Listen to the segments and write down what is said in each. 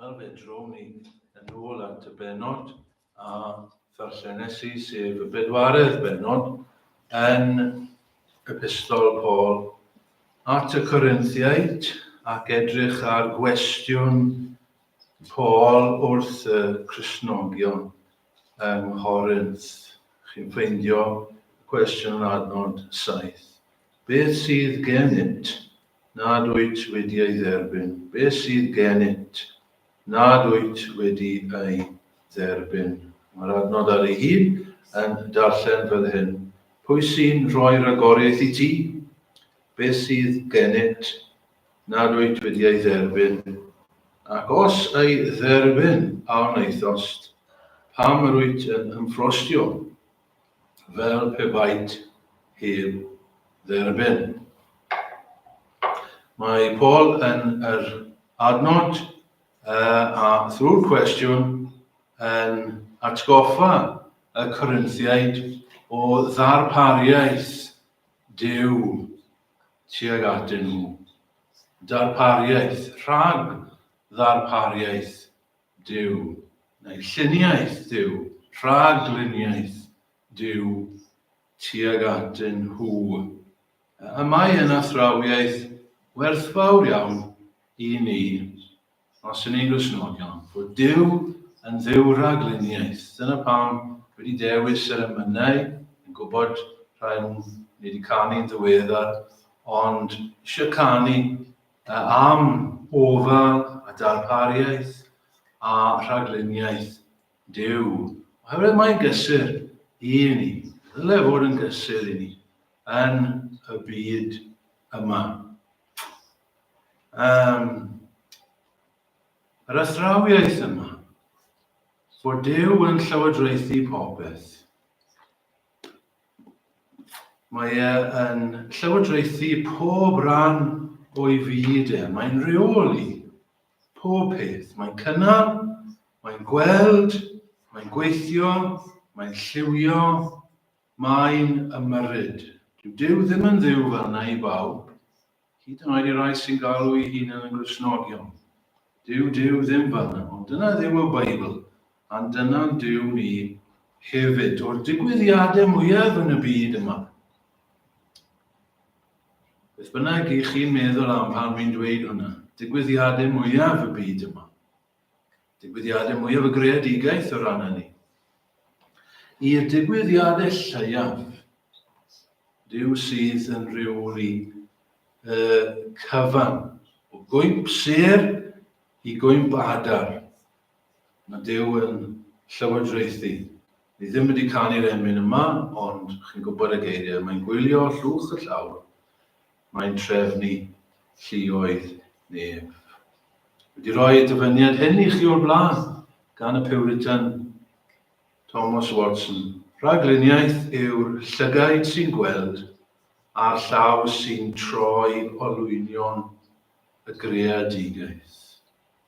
Wel, fe dro ni yn ôl at y benod a ddarllenes i sef y bedwaredd benod yn epistol Paul at y Corinthiaid ac edrych ar gwestiwn Paul wrth y Cristnogion yng Nghorinth. Chi'n ffeindio cwestiwn yn adnod 7. Beth sydd gennyt nad wyt wedi ei dderbyn? Beth sydd gennyt nad wyt wedi ei dderbyn? Mae'r adnod ar ei hun yn darllen fel hyn. Pwy sy'n rhoi'r agoriaeth i ti? Beth sydd gennyt nad wyt wedi ei dderbyn? Ac os ei dderbyn a wneithost, pam yr wyt yn ymffrostio fel pe baid heb dderbyn? Mae Paul yn yr adnod a thrwy'r cwestiwn yn atgoffa y Corinthiaid o ddarpariaeth Duw tuag atyn nhw. Darpariaeth, rhag ddarpariaeth Duw, neu lluniaeth Duw, rhagluniaeth Duw tuag atyn nhw. A mae yn athrawiaeth werthfawr iawn i ni, os yn ni'n Gristnogion, fod Duw yn dduw ragluniaeth. Dyna pam wedi dewis yr emynau, yn gwybod rhai nhw wedi canu'n ddiweddar, ond eisiau canu am ofal a darpariaeth a rhagluniaeth Duw. Oherwydd mae'n gysur i ni, ddyle fod yn gysur i ni, yn y byd yma. Yr athrawiaeth yma, fod Duw yn llywodraethu popeth. Mae yn llywodraethu pob ran o'i fyd e. Mae'n reoli pob peth. Mae'n cynnal, mae'n gweld, mae'n gweithio, mae'n lliwio, mae'n ymyrryd. Dyw ddim yn dduw fel na i bawb. Hyd yn oed i rai sy'n galw ei hun yn Gristnogion. Dyw ddim fel na. Ond dyna dduw y Beibl. A dyna'n Duw ni hefyd. O'r digwyddiadau mwyaf yn y byd yma. Beth bynnag i chi'n meddwl am pan fi'n dweud hwnna. Digwyddiadau mwyaf y byd yma. Digwyddiadau mwyaf y greadigaeth o ran hynny. I'r digwyddiadau lleiaf, Duw sydd yn reoli cyfan o gwynt sêr i gwynt adar. Mae Duw yn llywodraethu. Ni ddim wedi canu'r emyn yma, ond chi'n gwybod y geiriau. Mae'n gwylio llwch y llawr. Mae'n trefnu lluoedd neb. Wedi rhoi y dyfyniad hyn i chi o'r blaen gan y Puritan Thomas Watson. Rhagluniaeth yw'r llygaid sy'n gweld a'r llaw sy'n troi olwynion y greadigaeth.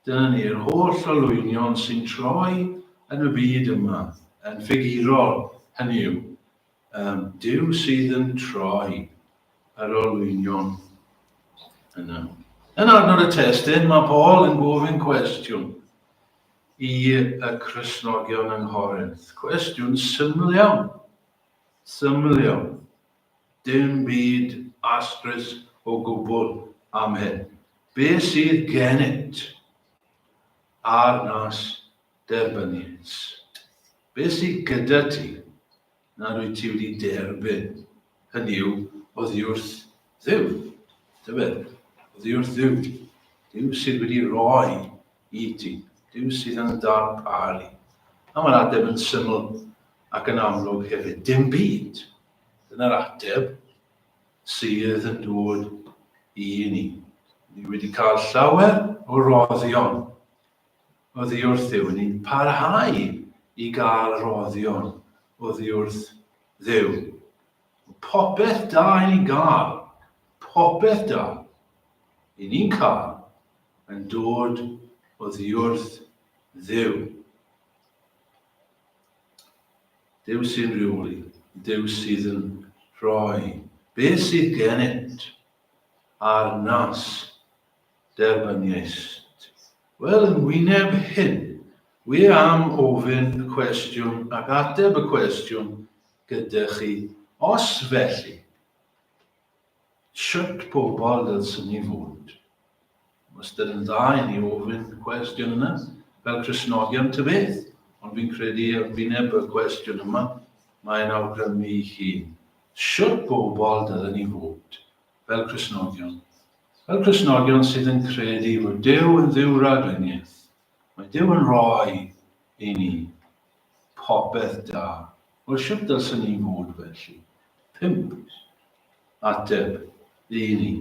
Dyna ni'r holl olwynion sy'n troi yn y byd yma, yn ffigurol, hynny yw. Duw sydd yn troi yr olwynion yna. Yn adnod y testun, mae Paul yn gofyn cwestiwn i y Cristnogion yng Nghorinth. Cwestiwn syml iawn. Syml iawn. Dim byd astrus o gwbl am hyn. Be sydd gennyt ar nas derbyniaeth? Be sydd gyda ti nad wyt ti wedi derbyn? Hynny yw, oddi wrth dduw. Dyfed, oddi wrth dduw. Duw sydd wedi rhoi i ti. Duw sydd yn darparu. A mae'r ateb yn syml ac yn amlwg hefyd. Dim byd. Dyna'r ateb sydd yn dod i ni. Ni wedi cael llawer o roddion oddi wrth dduw. Ni'n parhau i gael roddion oddi wrth dduw. Popeth da i ni gael, popeth da i ni'n cael yn dod oddi wrth dduw. Duw sy'n reoli, Duw sydd yn rhoi. Be sydd gennyt ar nas derbyniaeth? Wel, yn wyneb hyn, wi am ofyn y cwestiwn ac ateb y cwestiwn gyda chi, os felly, sut pobl dylsyn ni fod? Wastad yn dda i ni ofyn y cwestiwn yna, fel Cristnogion ta beth, ond fi'n credu yn wyneb y cwestiwn yma, mae'n awgrymu i chi. Sut bobl dylen ni fod fel Cristnogion? Fel Cristnogion sydd yn credu fod Duw yn Dduw raglenniaeth. Mae Duw yn rhoi i ni popeth da. Wel, sut dylsyn ni fod felly? 5 ateb i ni,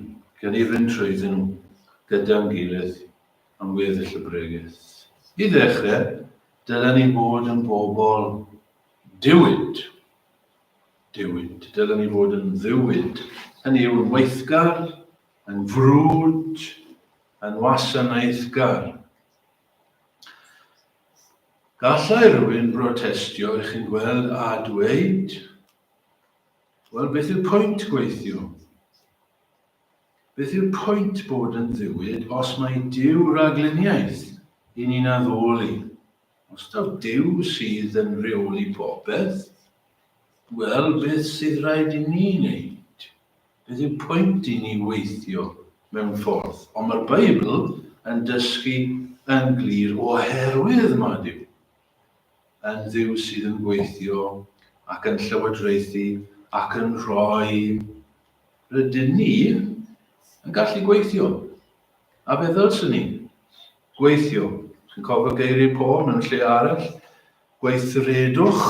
gan i fynd trwyddyn nhw gyda'n gilydd am weddill y bregaeth. I ddechrau, dylen ni bod yn bobl diwyd. Dylen ni fod yn ddiwyd. Hynny yw yn weithgar, yn frwd, yn wasanaethgar. Gallai rhywun brotestio, eich chi'n gweld, a dweud, wel, beth yw'r pwynt gweithio? Beth yw'r pwynt bod yn ddiwyd os mae Duw ragluniaeth i ni'n addoli? Os taw Duw sydd yn reoli popeth, wel, beth sydd rhaid i ni wneud? Beth yw'r pwynt i ni weithio mewn ffordd? Ond mae'r Beibl yn dysgu yn glir oherwydd mae Duw. Yn Dduw sydd yn gweithio ac yn llywodraethu ac yn rhoi rydyn ni yn gallu gweithio. A beth ddylsyn ni? Gweithio. Chi'n cofio geiriau Paul mewn lle arall? Gweithredwch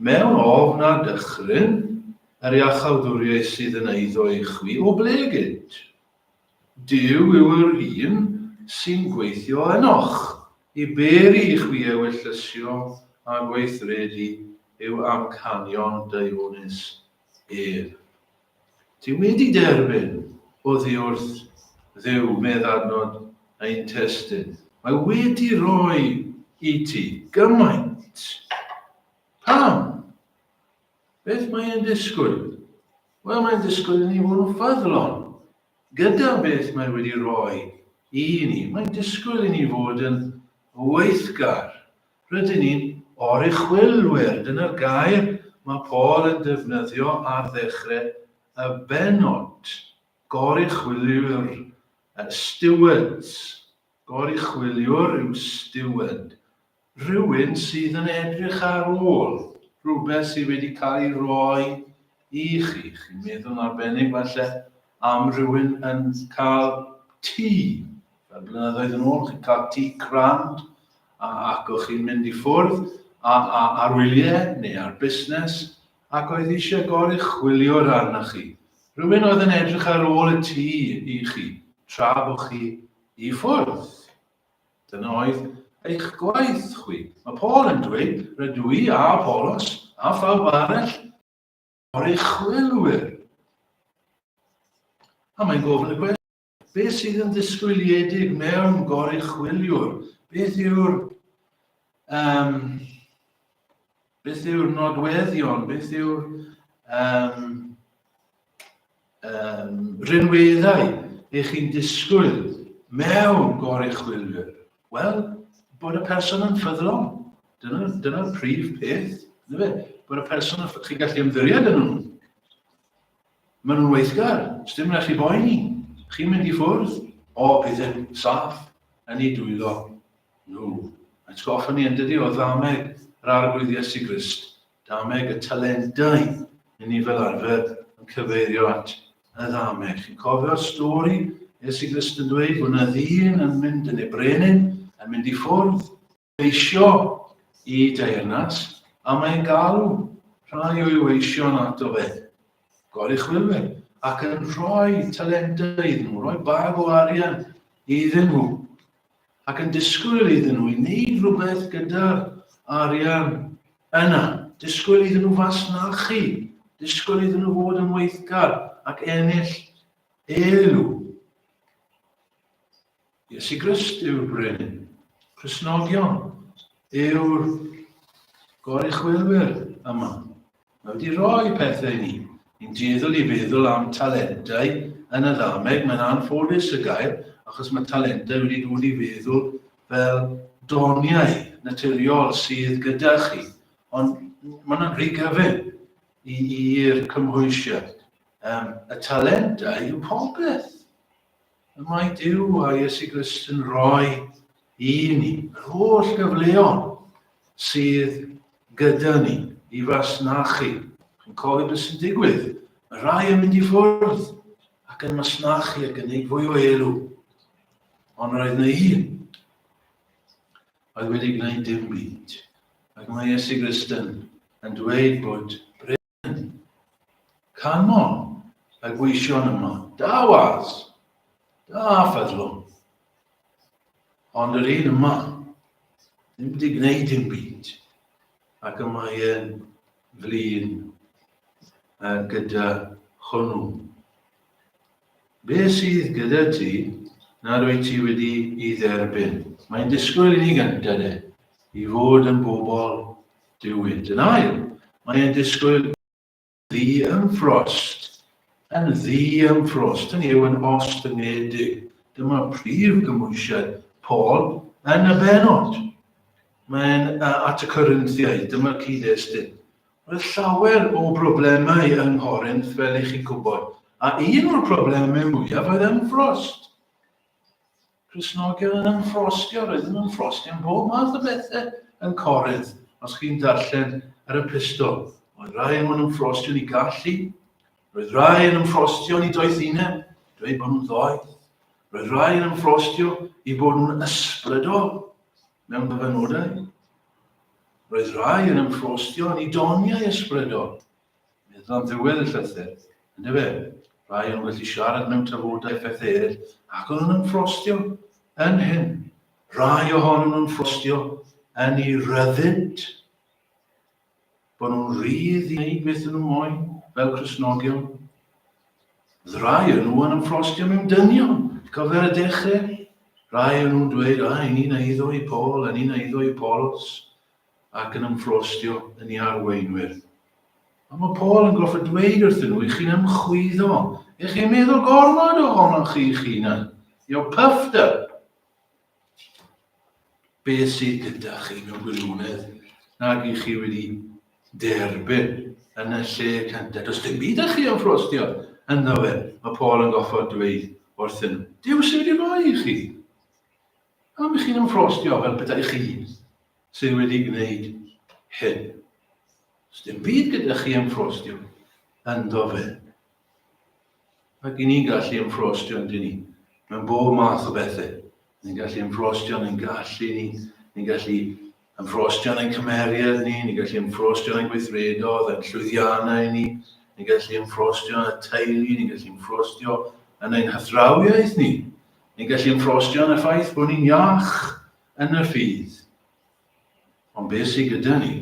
mewn ofn a dychryn yr iachawdwriaeth sydd yn eiddo i chwi o blegyd. Duw yw'r un sy'n gweithio ynoch i beri i chwi ewyllysio a gweithredu yw amcanion Dionis ef. Ti wedi derbyn oddi wrth Dduw meddadnod ein testyn. Mae wedi rhoi i ti gymaint. Pam? Beth mae'n disgwyl? Wel, mae'n disgwyl i ni fod yn ffyddlon. Gyda beth mae wedi rhoi i ni, mae'n disgwyl i ni fod yn weithgar. Rydyn ni'n oruchwylwyr. Dyna'r gair mae Paul yn defnyddio ar ddechrau y benod. Goruchwyliwr, stewards. Goruchwyliwr yw steward. Rhywun sydd yn edrych ar ôl. Rhywbeth sydd wedi cael ei roi i chi. Chi'n meddwl arbennig falle am rhywun yn cael tŷ. Fel blynyddoedd yn ôl, chi'n cael tŷ crand ac o'ch chi'n mynd i ffwrdd ar wyliau neu ar busnes ac oedd eisiau goruchwylio arna chi. Rhywun oedd yn edrych ar ôl y tŷ i chi tra bod chi i ffwrdd. Dyna oedd eich gwaith chwi. Mae Paul yn dweud, rydw i a Apollos a phawb arall oruchwylwyr. A mae'n gofyn y gwestiwn, beth sydd yn ddisgwyliedig mewn goruchwyliwr? Beth yw'r nodweddion? Beth yw'r rhinweddau eich chi'n disgwyl mewn goruchwylwyr? Wel, bod y person yn ffyddlon. Dyna'r prif peth. Bod y person yn chi'n gallu ymddiried yn nhw. Maen nhw'n weithgar. Sdim na chi boeni. Chi'n mynd i ffwrdd. O, bydd yn saff. Yn ei dwylo. Nhw. Atgoffa ni yn dydi o ddameg yr arglwydd Iesu Grist. Dameg y talentau i ni fel arfer yn cyfeirio at y ddameg. Chi'n cofio'r stori Iesu Grist yn dweud bod yna ddyn yn mynd yn ei brenin, yn mynd i ffwrdd, eisio i deyrnas, a mae'n galw rhai o'i weision ato fe. Goruchwylwyr, ac yn rhoi talentau iddyn nhw, rhoi bag o arian iddyn nhw, ac yn disgwyl iddyn nhw i wneud rhywbeth gyda'r arian yna. Disgwyl iddyn nhw fasnachu, disgwyl iddyn nhw fod yn weithgar ac ennill elw. Iesu Grist yw'r brenin. Cristnogion yw'r goruchwylwyr yma. Mae wedi rhoi pethau i ni. Ni'n dueddol i feddwl am talentau yn y ddameg. Mae'n anffodus y gair, achos mae talentau wedi dod i feddwl fel doniau naturiol sydd gyda chi. Ond mae hwnna'n rhy gyfyn i'r cymhwysiad. Y talentau yw popeth. Y mae Duw a Iesu Grist yn rhoi i ni yr holl gyfleon sydd gyda ni i fasnachu. Chi'n cofio beth sy'n digwydd? Mae rai yn mynd i ffwrdd ac yn masnachu ac yn gwneud fwy o elw. Ond roedd yna un oedd wedi gwneud dim byd. Ac mae Iesu Grist yn dweud bod Bryn, canon y gweision yma, da was, da ffyddlwn. Ond yr un yma, ddim wedi gwneud dim byd. Ac yma e'n flin gyda hwnnw. Be sydd gyda ti, nad wyt ti wedi ei dderbyn. Mae'n disgwyl i ni gyntaf i fod yn bobl diwyd. Yn ail, mae'n disgwyl ddi-ymfrost. Yn ddi-ymfrost, hynny yw yn ostyngedig. Dyma prif gymwysiad Paul yn y benod. Mae'n at y Corinthiaid, dyma'r cyd-destun. Roedd llawer o broblemau yng Nghorinth, fel i chi'n gwybod. A un o'r problemau mwyaf oedd ymfrost. Cristnogion yn ymffrostio, roedd yn ymffrostio yn bob math o bethau yn Corinth. Os chi'n darllen yr epistol, oedd rai yn ymffrostio i gallu, roedd rai yn ymffrostio i doethineb, dweud bod nhw'n ddoeth. Roedd rai yn ymffrostio i bod nhw'n ysbrydol mewn dyfynodau. Roedd rai yn ymffrostio i doniau ysbrydol. Meddwl am ddiwedd y llythyr, ynddo fe? Rai yn gallu siarad mewn tafodau pethau eraill, ac o'n nhw'n ymffrostio yn hyn. Rai ohonyn nhw'n ffrostio yn ei ryddid, bod nhw'n rhydd i wneud beth nhw'n moyn, fel Cristnogion. Rai yn nhw yn ymffrostio mewn dynion, cofio'r y dechrau. Rai yn nhw'n dweud, ni'n eiddo i Paul, a ni'n eiddo i Apollos, ac yn ymffrostio yn ei arweinwyr. A mae Paul yn goffa dweud wrthyn nhw, i chi'n ymchwyddo. I chi'n meddwl gormod ohonoch chi'ch hunan. You're puffed up. Be sydd gyda chi mewn gwirionedd nag i chi wedi derbyn yn y lle cyntaf. Does dim byd â chi ymffrostio ynddo fe. Mae Paul yn goffa dweud wrthyn nhw. Dyw sydd wedi rhoi i chi. Am chi'n ymffrostio fel bydda chi sydd wedi gwneud hyn. Does dim byd gyda chi ymffrostio ynddo fe. Ac i ni'n gallu ymffrostio yn dyn ni. Mewn bob math o bethau. Ni'n gallu ymffrostio yn gallu ni. Ni'n gallu ymffrostio yn cymeriad ni. Ni'n gallu ymffrostio yn gweithredoedd, yn llwyddiannau ni. Ni'n gallu ymffrostio yn y teulu. Ni'n gallu ymffrostio yn ein hythrawiaeth ni. Ni'n gallu ymffrostio yn y ffaith bod ni'n iach yn y ffydd. Ond beth sydd gyda ni?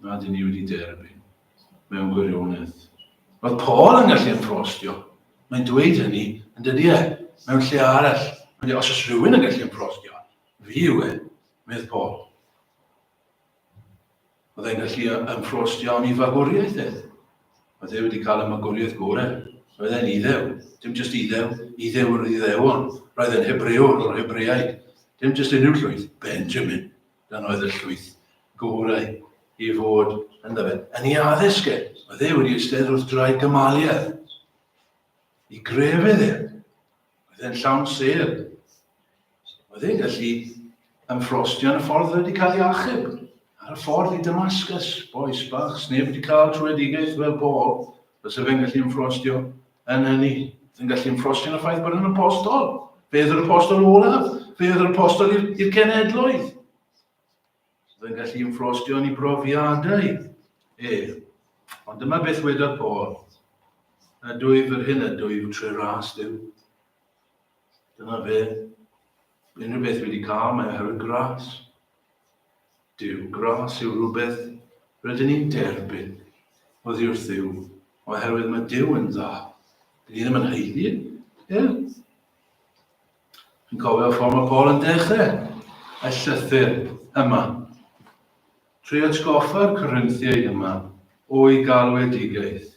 Nad i ni wedi derbyn mewn gwirionedd. Roedd Paul yn gallu ymffrostio. Mae'n dweud hynny yn dydy mewn lle arall. Os oes rhywun yn gallu ymffrostio, fi yw medd Paul. Oedd e'n gallu ymffrostio am ei fagwriaeth e. Oedd e wedi cael y magwriaeth gorau. Roedd e'n iddew. Dim jyst iddew yr iddewon. Roedd e'n Hebrewr o'r Hebreaid. Dim jyst unrhyw llwyth, Benjamin. Dan oedd y llwyth gorau i fod yn dyfed. Yn ei addysg oedd e wedi eistedd wrth draed Gamaliel. I grefydd e. Oedd e'n llawn sêr. Oedd e'n gallu ymffrostio yn y ffordd wedi cael ei achub. Ar y ffordd i Damascus, boes bach, sneb wedi cael trwedigaeth fel Paul. Fysa fe'n gallu ymffrostio yn hynny. Fe'n gallu ymffrostio yn y ffaith bod yn apostol. Fe oedd yr apostol olaf. Fe oedd yr apostol i'r cenedloedd. Fe'n gallu ymffrostio yn ei brofiadau. Ond dyma beth wedodd Paul. A dwyf yr hyn a dwyf trwy ras Duw. Dyna fe. Unrhyw beth wedi cael, mae oherwydd gras. Duw, gras yw rhywbeth rydyn ni'n derbyn oddi wrth Dduw. Oherwydd mae Duw yn dda. Dyn ni ddim yn heiddi. Fi'n cofio ffordd mae Paul yn dechrau y llythyr yma. Trwy atgoffa'r Corinthiaid yma o'i galwedigaeth.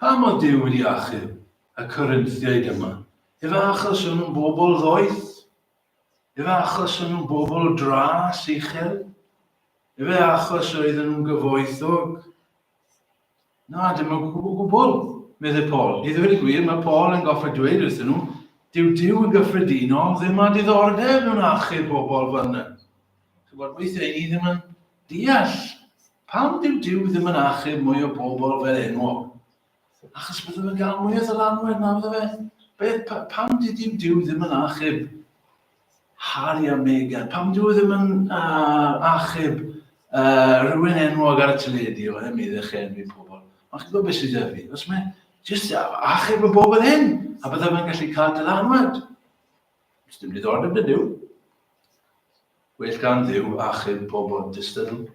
Pam oedd Duw wedi achub y Corinthiaid yma? Efe achos o'n nhw'n bobl ddoeth? Ife achos o'n nhw'n bobl dras uchel? Ife achos oedden nhw'n gyfoethog? Na, dim yn gwbl, medde Paul. I ddweud y gwir, mae Paul yn goffa dweud wrthyn nhw, Dyw y gyffredinol ddim â diddordeb mewn achub bobl fanna. Weithiau ni ddim yn deall. Pam dyw ddim yn achub mwy o bobl fel enwog? Achos bydde fe'n gael mwy o ddylanwad na bydde fe. Pam dyw ddim yn achub Harry a Meghan? Pam dyw ddim yn achub rhywun enwog ar y teledu o meddwl chenwi pobl? Mae'n chi'n gwybod beth sydd â fi? Os mae jyst achub y bobl hyn, a bydde fe'n gallu cael dylanwad. Os dim diddordeb dy Dyw. Well gan Dduw achub bobl distydl.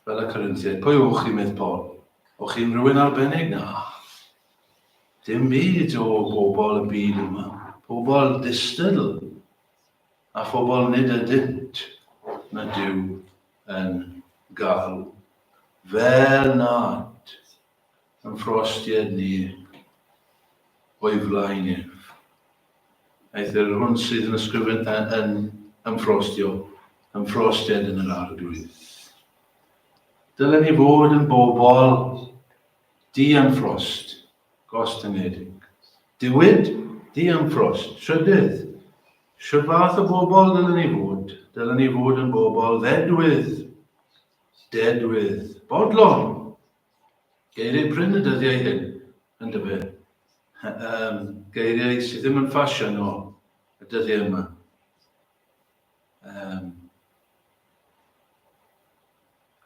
Fel y Corinthiaid. Pwy o'ch chi, medd Paul? O'ch chi'n rhywun arbennig? Na. Dim byd o bobl y byd yma. Pobl distydl. A phobl nid ydynt na Dyw yn gael. Fel nad yn frostiad ni o'i flaen ni. Aeth yr hwn sydd yn ysgrifennu yn frostiad yn yr arglwydd. Dylen ni fod yn bobl di-amfrost, gostyngiedig. Diwyd, di-amfrost, trydydd. Sut fath o bobl dylen ni fod? Dylen ni fod yn bobl dedwydd, bodlon. Geiriau pryn y dyddiau hyn, yn dyfu. Geiriau sydd ddim yn ffasiwn o y dyddiau yma.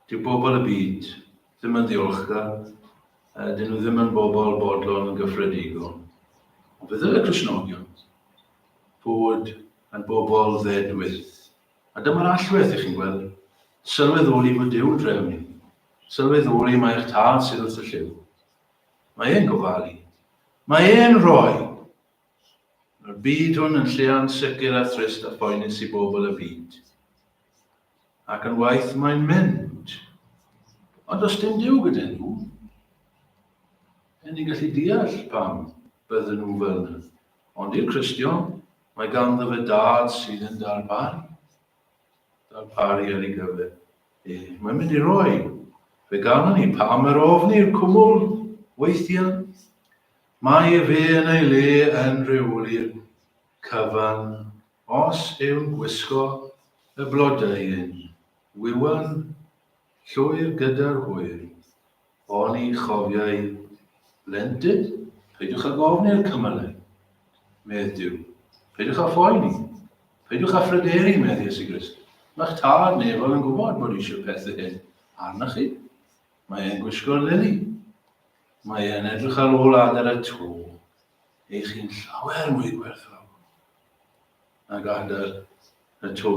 Dyw bobl y byd ddim yn ddiolchgar, dyn nhw ddim yn bobl bodlon yn gyffredinol. Ond fydd y Cristnogion bod yn bobl ddedwydd. A dyma'r allwedd i chi'n gweld. Sylweddoli bod Dyw yn drefnu. Sylweddoli mae'ch tad sydd wrth y lliw. Mae e'n gofalu. Mae e'n rhoi. Mae'r byd hwn yn lle ansicr a thrist a phoenus i bobl y byd. Ac yn waith mae'n mynd. Ond os dim Dyw gyda nhw, ni'n gallu deall pam bydden nhw fel yna. Ond i'r Cristion, mae ganddo fe dad sydd yn darparu. Darparu ar ei gyfer. Mae'n mynd i roi. Fe gan ni pam yr ofni'r cwmwl weithiau. Mae fe yn ei le yn rhywli'r cyfan os yw'n gwisgo y blodeuyn. Wywan llwyr gyda'r hwyr. O'n i chofiau blentyd. Peidiwch â gofni'r cymylau. Medd Dyw. Peidiwch â phoeni. Peidiwch â phryderu, medd Iesu Grist. Mae'ch tad nefol yn gwybod bod eisiau pethau hyn arna chi. Mae e'n gwisgo'r lili. Mae e'n edrych ar ôl adar y to. Eich chi'n llawer mwy gwerthfawr nag adar y to.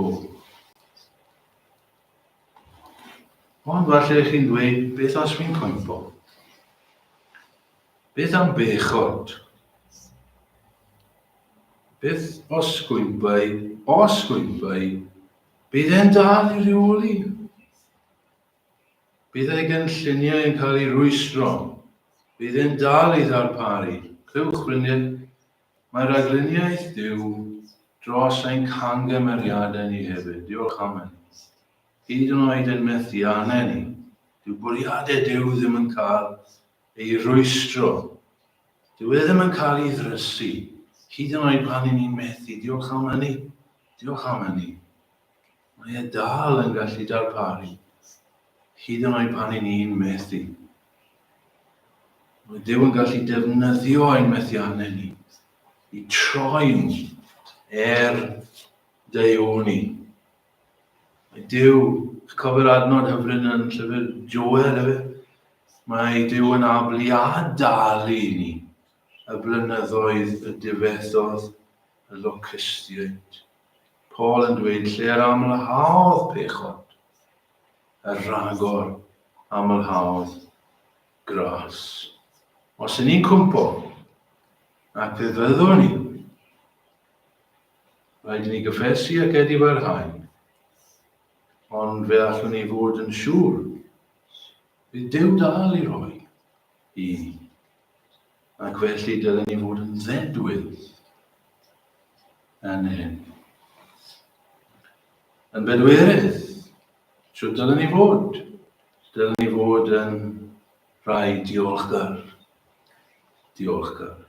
Ond falle chi'n dweud, beth os fi'n cwympo? Beth am bechod? Beth os gwympai, bydd e'n dal i reoli? Bydd ei gynlluniau yn cael ei rwystro? Bydd e'n dal i ddarparu? Clywch ffrindiau, mae ragluniaeth Dyw dros ein cangymeriadau ni hefyd. Diolch am hynny. Hyd yn oed yn methiannau ni, dyw bwriadau Dyw ddim yn cael ei rwystro. Dyw e ddim yn cael ei ddrysu. Hyd yn oed pan ni'n methu. Diolch am hynny. Diolch am hynny. Mae e dal yn gallu darparu. Hyd yn oed pan ni'n methu. Mae Dyw yn gallu defnyddio ein methiannau ni i troi deuoni. Mae Dyw, cofio'r adnod hyfryd yn llyfr Joel hefyd. Mae Dyw yn abliadalu ni y blynyddoedd y difethodd y locustiaid. Paul yn dweud lle'r amlhaodd pechod, y rhagor amlhaodd gras. Os yn ni'n cwmpo, ac fe fyddwn ni, rhaid ni gyffesu ac edifarhau, ond fe allwn ni fod yn siŵr, bydd Dyw dal i roi i, ac felly dylen ni fod yn ddedwydd yn hyn. yn bedwerydd. So dylen ni fod. Dylen ni fod yn rhai diolchgar. Diolchgar.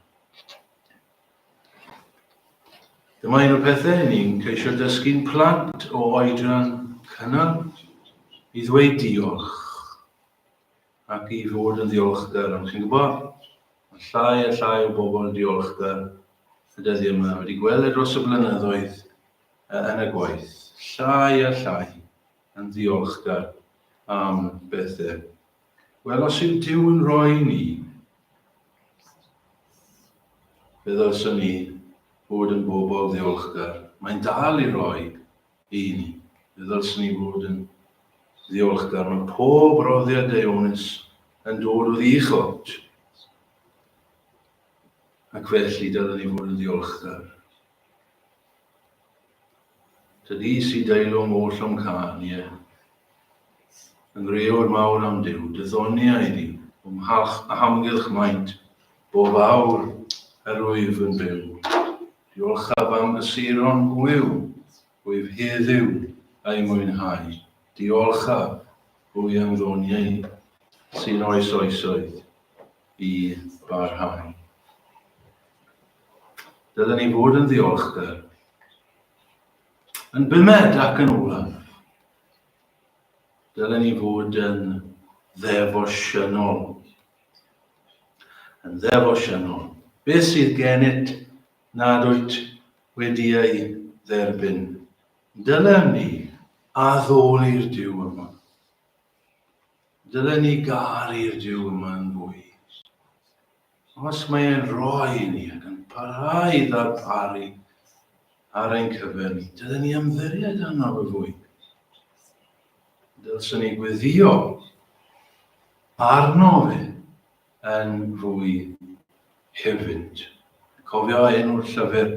Dyma un o'r pethau ni'n ceisio dysgu'n plant o oedran cynnal i ddweud diolch ac i fod yn ddiolchgar. Ond chi'n gwybod, mae llai a llai o bobl yn diolchgar y dyddiau yma. Wedi gweld dros y blynyddoedd yn y gwaith. Llai a llai yn ddiolchgar am bethau. Wel, os yw Duw yn rhoi ni, fe ddylswn ni fod yn bobl ddiolchgar. Mae'n dal i roi i ni. Fe ddylswn ni fod yn ddiolchgar. Mae pob roddiad Deiwnus yn dod o ddichod. Ac felly dylen ni fod yn ddiolchgar. Dydi sy'n deilwng oll o'n can, ie. Yn greo'r mawr am Duw, dyddoniau ni, a hamgylch maint, bob awr yr wyf yn byw. Diolchaf am gysuron gwyw, wyf heddiw a'i mwynhau. Diolchaf hwy am ddoniau sy'n oesoedd i barhau. Dylen ni fod yn ddiolchgar. Yn bymed ac yn olaf. Dylen ni fod yn ddefosiynol. Yn ddefosiynol. Beth sydd gennyt nad wyt wedi ei dderbyn? Dylen ni addoli'r Duw yma. Dylen ni garu'r Duw yma yn fwy. Os mae e'n rhoi ni ac yn parhau ddarparu ar ein cyfer ni, dylen ni ymddiried arno y fwy. Dylswn ni gweddio arno fe yn fwy hefyd. Cofio enw'r llyfr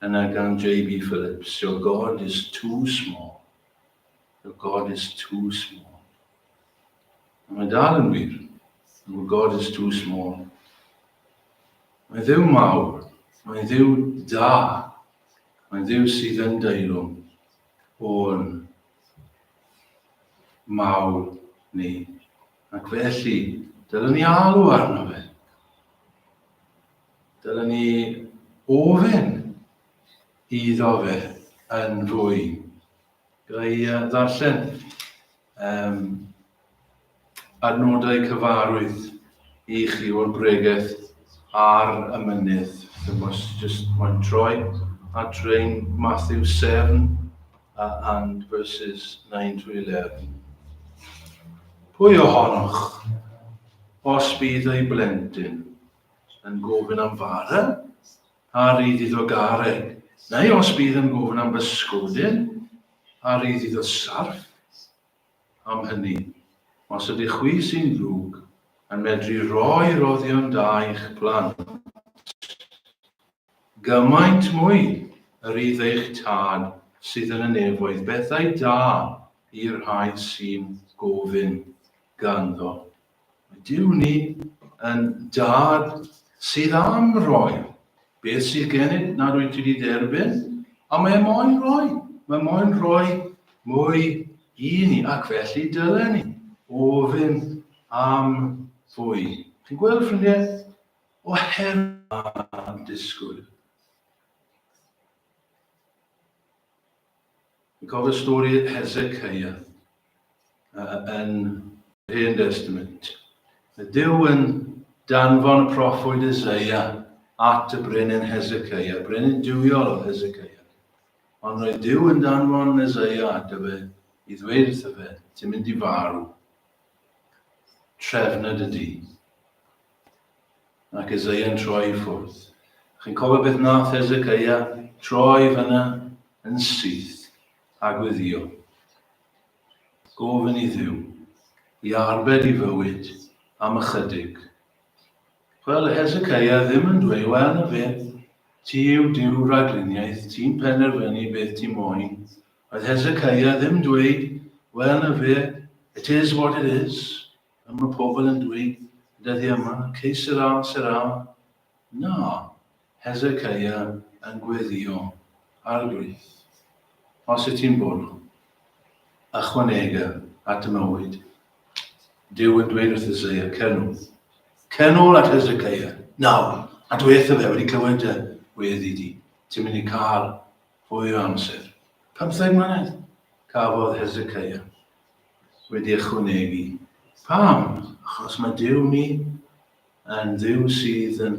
yna gan J.B. Phillips, Your God is too small. Your God is too small. Mae dal yn wir. Your God is too small. Mae Dduw mawr. Mae Dduw da. Mae Dduw sydd yn deilwng o'n mawr ni. Ac felly, dylen ni alw arno fe. Dylen ni ofyn iddo fe yn fwy. Gai ddarllen adnodau cyfarwydd i chi o'r bregaeth ar y mynydd. Just one troi at train Matthew 7 and verses 9 to 11. Pwy ohonoch, os bydd ei blentyn yn gofyn am fara, a rydd iddo garreg, neu os bydd yn gofyn am bysgodyn, a rydd iddo sarf, am hynny, os ydy chwi sy'n ddrwg yn medru rhoi roddion da i'ch plant, gymaint mwy yr rydd eich tad sydd yn y nefoedd, bethau da i'r rhai sy'n gofyn ganddo. Mae Duw ni yn dad sydd am roi. Beth sydd gennym nad wyt ti wedi derbyn, a mae moyn roi. Mae moyn roi mwy i ni, ac felly dylen ni ofyn am fwy. Chi'n gweld, ffrindiau, oherwydd am disgwyl. Fi'n cofio stori Hezekiah yn y Hen Testament. Y Duw yn danfon y proffwyd Isaiah at y brenin Hezekiah, brenin duwiol o Hezekiah. Ond roedd Duw yn danfon Isaiah at y fe, i ddweud wrtho fe, ti'n mynd i farw. Trefnod ydi. Ac Isaiah yn troi i ffwrdd. Chi'n cofio beth nath Hezekiah troi fyna yn syth a gweddio. Gofyn i Dduw, i arbed i fywyd am ychydig. Wel, Hezekiah ddim yn dweud, wel na fe, ti yw Duw rhagluniaeth, ti'n penderfynu beth ti moyn. Oedd Hezekiah ddim dweud, wel na fe, it is what it is. A mae pobl yn dweud, dyddi yma, que sera, sera. Na, Hezekiah yn gweddio ar gryth. Os y ti'n bod nhw, ychwanegu at y mywyd. Dyw yn dweud wrth Isaiah, cenol at Hezekiah. Nawr, a dweitha fe wedi clywed y weddi di. Ti'n mynd i cael fwy o amser. 15 mlynedd cafodd Hezekiah wedi ychwanegu. Pam? Achos mae Dyw ni yn Dduw sydd yn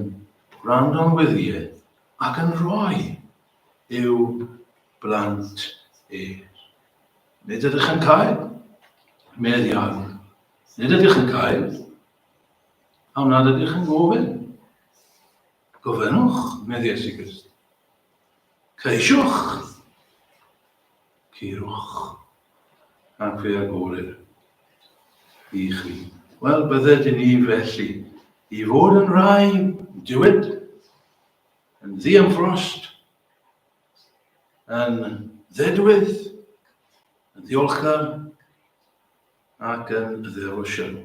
gwrando'n weddiau ac yn rhoi i'w blant e. Nid ydych yn cael? Meddiant. Nid ydych yn cael? Am nad ydych yn gofyn? Gofynwch, meddi Iesu Grist. Ceisiwch. Cirwch. Ac fe agorir i chi. Wel, bydded i ni felly i fod yn rai diwyd, yn ddiamfrost, yn ddedwydd, yn ddiolchgar ac yn ddevotion.